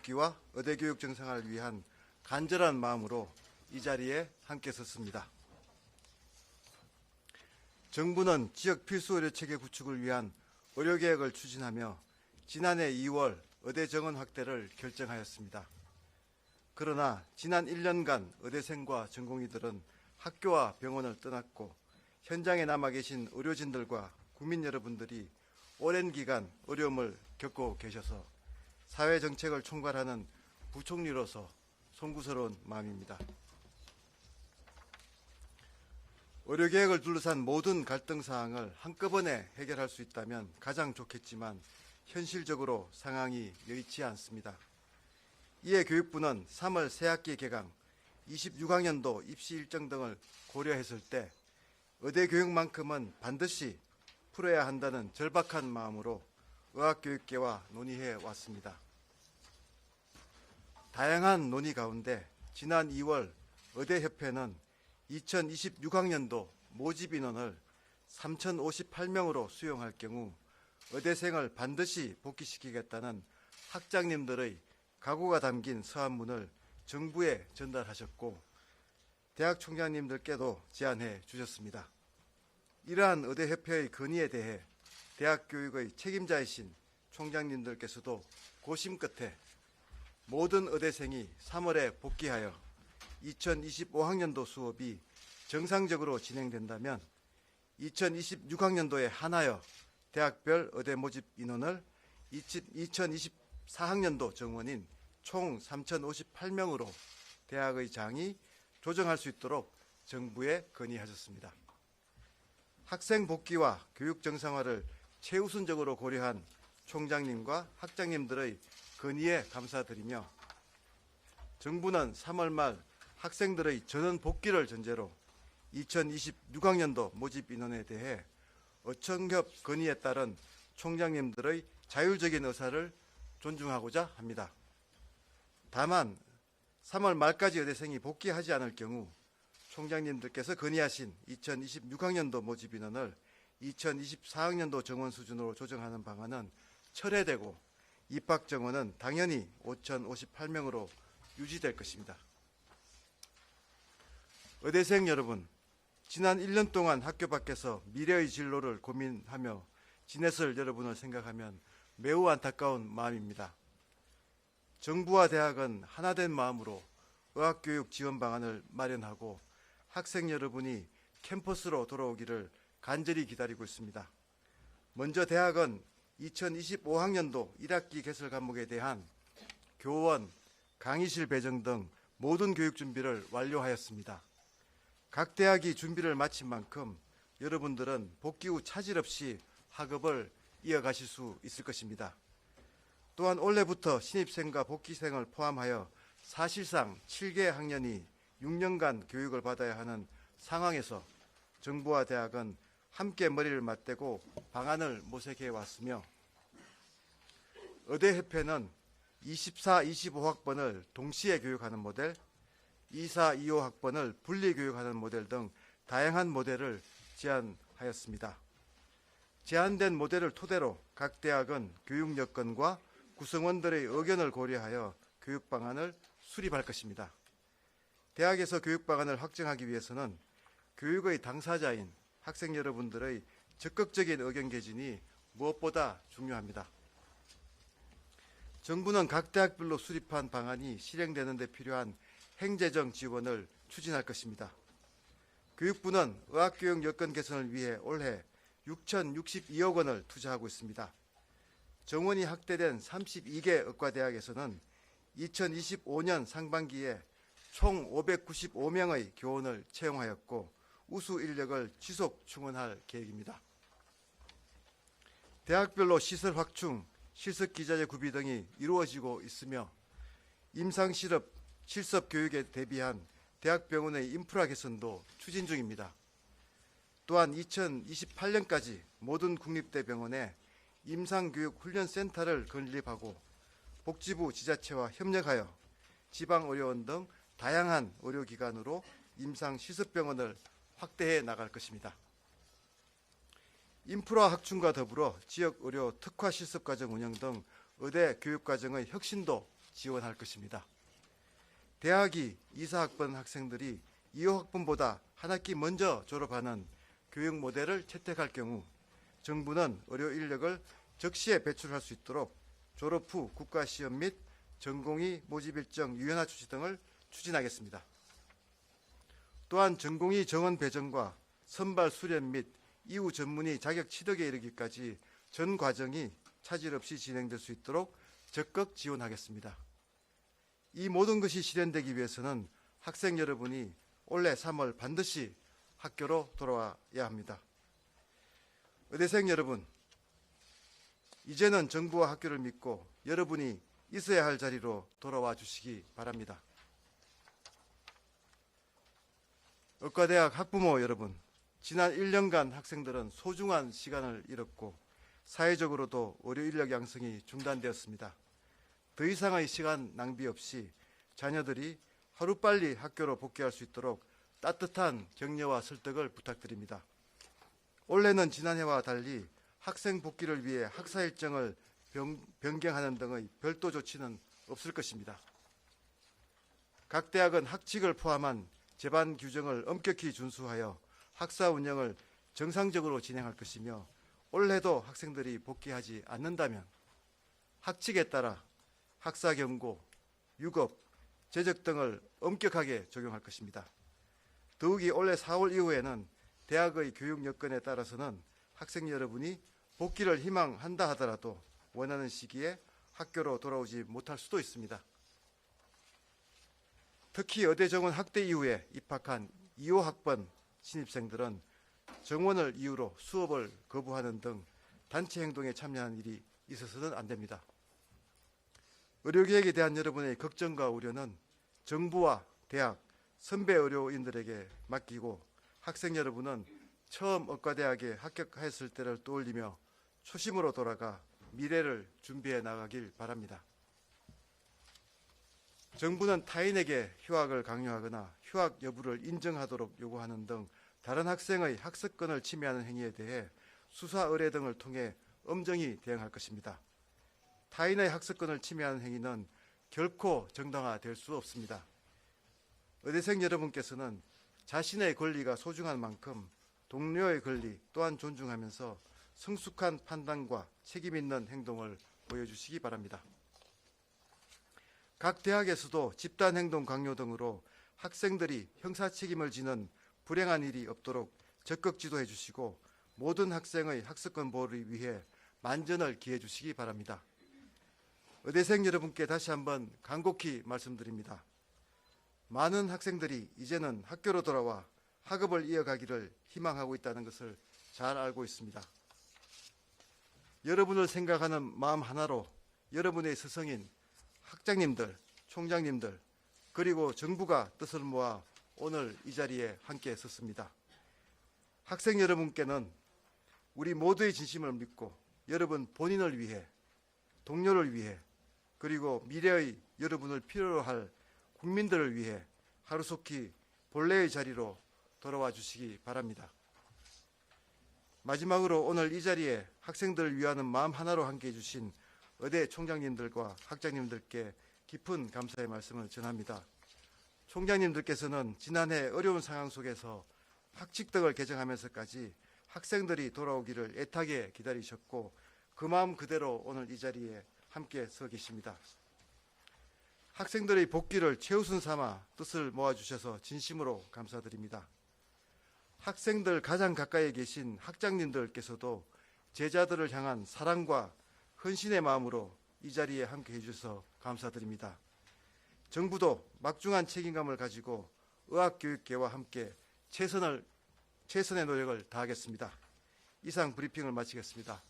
복귀와 의대 교육 정상화를 위한 간절한 마음으로 이 자리에 함께 섰습니다. 정부는 지역 필수 의료 체계 구축을 위한 의료 계획을 추진하며 지난해 2월 의대 정원 확대를 결정하였습니다. 그러나 지난 1년간 의대생과 전공의들은 학교와 병원을 떠났고 현장에 남아 계신 의료진들과 국민 여러분들이 오랜 기간 어려움을 겪고 계셔서 사회정책을 총괄하는 부총리로서 송구스러운 마음입니다. 의료계획을 둘러싼 모든 갈등 사항을 한꺼번에 해결할 수 있다면 가장 좋겠지만 현실적으로 상황이 여의치 않습니다. 이에 교육부는 3월 새학기 개강, 26학년도 입시 일정 등을 고려했을 때 의대 교육만큼은 반드시 풀어야 한다는 절박한 마음으로 의학교육계와 논의해 왔습니다. 다양한 논의 가운데 지난 2월 의대협회는 2026학년도 모집 인원을 3,058명으로 수용할 경우 의대생을 반드시 복귀시키겠다는 학장님들의 각오가 담긴 서한문을 정부에 전달하셨고 대학 총장님들께도 제안해 주셨습니다. 이러한 의대협회의 건의에 대해 대학교육의 책임자이신 총장님들께서도 고심 끝에 모든 의대생이 3월에 복귀하여 2025학년도 수업이 정상적으로 진행된다면 2026학년도에 한하여 대학별 의대 모집 인원을 2024학년도 정원인 총 3,058명으로 대학의 장이 조정할 수 있도록 정부에 건의하셨습니다. 학생 복귀와 교육 정상화를 최우선적으로 고려한 총장님과 학장님들의 건의에 감사드리며 정부는 3월 말 학생들의 전원 복귀를 전제로 2026학년도 모집 인원에 대해 어청협 건의에 따른 총장님들의 자율적인 의사를 존중하고자 합니다. 다만 3월 말까지 의대생이 복귀하지 않을 경우 총장님들께서 건의하신 2026학년도 모집 인원을 2024학년도 정원 수준으로 조정하는 방안은 철회되고 입학 정원은 당연히 5,058명으로 유지될 것입니다. 의대생 여러분, 지난 1년 동안 학교 밖에서 미래의 진로를 고민하며 지냈을 여러분을 생각하면 매우 안타까운 마음입니다. 정부와 대학은 하나된 마음으로 의학교육 지원 방안을 마련하고 학생 여러분이 캠퍼스로 돌아오기를 간절히 기다리고 있습니다. 먼저 대학은 2025학년도 1학기 개설 과목에 대한 교원, 강의실 배정 등 모든 교육 준비를 완료하였습니다. 각 대학이 준비를 마친 만큼 여러분들은 복귀 후 차질 없이 학업을 이어가실 수 있을 것입니다. 또한 올해부터 신입생과 복귀생을 포함하여 사실상 7개 학년이 6년간 교육을 받아야 하는 상황에서 정부와 대학은 함께 머리를 맞대고 방안을 모색해 왔으며 의대협회는 24, 25학번을 동시에 교육하는 모델, 24, 25학번을 분리 교육하는 모델 등 다양한 모델을 제안하였습니다. 제안된 모델을 토대로 각 대학은 교육 여건과 구성원들의 의견을 고려하여 교육 방안을 수립할 것입니다. 대학에서 교육 방안을 확정하기 위해서는 교육의 당사자인 학생 여러분들의 적극적인 의견 개진이 무엇보다 중요합니다. 정부는 각 대학별로 수립한 방안이 실행되는 데 필요한 행재정 지원을 추진할 것입니다. 교육부는 의학교육 여건 개선을 위해 올해 6,062억 원을 투자하고 있습니다. 정원이 확대된 32개 의과대학에서는 2025년 상반기에 총 595명의 교원을 채용하였고 우수 인력을 지속 충원할 계획입니다. 대학별로 시설 확충, 실습 기자재 구비 등이 이루어지고 있으며 임상실업, 실습 교육에 대비한 대학병원의 인프라 개선도 추진 중입니다. 또한 2028년까지 모든 국립대병원에 임상교육훈련센터를 건립하고 복지부 지자체와 협력하여 지방의료원 등 다양한 의료기관으로 임상실습병원을 확대해 나갈 것입니다. 인프라 확충과 더불어 지역의료 특화실습과정 운영 등 의대 교육과정의 혁신도 지원할 것입니다. 대학이 24학번 학생들이 25학번보다 한 학기 먼저 졸업하는 교육 모델을 채택할 경우 정부는 의료 인력을 적시에 배출할 수 있도록 졸업 후 국가시험 및 전공의 모집 일정 유연화 조치 등을 추진하겠습니다. 또한 전공의 정원 배정과 선발 수련 및 이후 전문의 자격 취득에 이르기까지 전 과정이 차질 없이 진행될 수 있도록 적극 지원하겠습니다. 이 모든 것이 실현되기 위해서는 학생 여러분이 올해 3월 반드시 학교로 돌아와야 합니다. 의대생 여러분, 이제는 정부와 학교를 믿고 여러분이 있어야 할 자리로 돌아와 주시기 바랍니다. 의과대학 학부모 여러분, 지난 1년간 학생들은 소중한 시간을 잃었고 사회적으로도 의료 인력 양성이 중단되었습니다. 더 이상의 시간 낭비 없이 자녀들이 하루빨리 학교로 복귀할 수 있도록 따뜻한 격려와 설득을 부탁드립니다. 올해는 지난해와 달리 학생 복귀를 위해 학사 일정을 변경하는 등의 별도 조치는 없을 것입니다. 각 대학은 학칙을 포함한 제반 규정을 엄격히 준수하여 학사 운영을 정상적으로 진행할 것이며 올해도 학생들이 복귀하지 않는다면 학칙에 따라 학사 경고, 유급, 제적 등을 엄격하게 적용할 것입니다. 더욱이 올해 4월 이후에는 대학의 교육 여건에 따라서는 학생 여러분이 복귀를 희망한다 하더라도 원하는 시기에 학교로 돌아오지 못할 수도 있습니다. 특히 의대 정원 확대 이후에 입학한 2호학번 신입생들은 정원을 이유로 수업을 거부하는 등 단체 행동에 참여하는 일이 있어서는 안 됩니다. 의료계획에 대한 여러분의 걱정과 우려는 정부와 대학, 선배 의료인들에게 맡기고 학생 여러분은 처음 의과대학에 합격했을 때를 떠올리며 초심으로 돌아가 미래를 준비해 나가길 바랍니다. 정부는 타인에게 휴학을 강요하거나 휴학 여부를 인정하도록 요구하는 등 다른 학생의 학습권을 침해하는 행위에 대해 수사 의뢰 등을 통해 엄정히 대응할 것입니다. 타인의 학습권을 침해하는 행위는 결코 정당화될 수 없습니다. 의대생 여러분께서는 자신의 권리가 소중한 만큼 동료의 권리 또한 존중하면서 성숙한 판단과 책임 있는 행동을 보여주시기 바랍니다. 각 대학에서도 집단행동 강요 등으로 학생들이 형사 책임을 지는 불행한 일이 없도록 적극 지도해 주시고 모든 학생의 학습권 보호를 위해 만전을 기해 주시기 바랍니다. 의대생 여러분께 다시 한번 간곡히 말씀드립니다. 많은 학생들이 이제는 학교로 돌아와 학업을 이어가기를 희망하고 있다는 것을 잘 알고 있습니다. 여러분을 생각하는 마음 하나로 여러분의 스승인 학장님들, 총장님들, 그리고 정부가 뜻을 모아 오늘 이 자리에 함께 섰습니다. 학생 여러분께는 우리 모두의 진심을 믿고 여러분 본인을 위해, 동료를 위해, 그리고 미래의 여러분을 필요로 할 국민들을 위해 하루속히 본래의 자리로 돌아와 주시기 바랍니다. 마지막으로 오늘 이 자리에 학생들을 위하는 마음 하나로 함께해 주신 의대 총장님들과 학장님들께 깊은 감사의 말씀을 전합니다. 총장님들께서는 지난해 어려운 상황 속에서 학칙등을 개정하면서까지 학생들이 돌아오기를 애타게 기다리셨고 그 마음 그대로 오늘 이 자리에 함께 서 계십니다. 학생들의 복귀를 최우선 삼아 뜻을 모아주셔서 진심으로 감사드립니다. 학생들 가장 가까이에 계신 학장님들께서도 제자들을 향한 사랑과 헌신의 마음으로 이 자리에 함께 해주셔서 감사드립니다. 정부도 막중한 책임감을 가지고 의학교육계와 함께 최선의 노력을 다하겠습니다. 이상 브리핑을 마치겠습니다.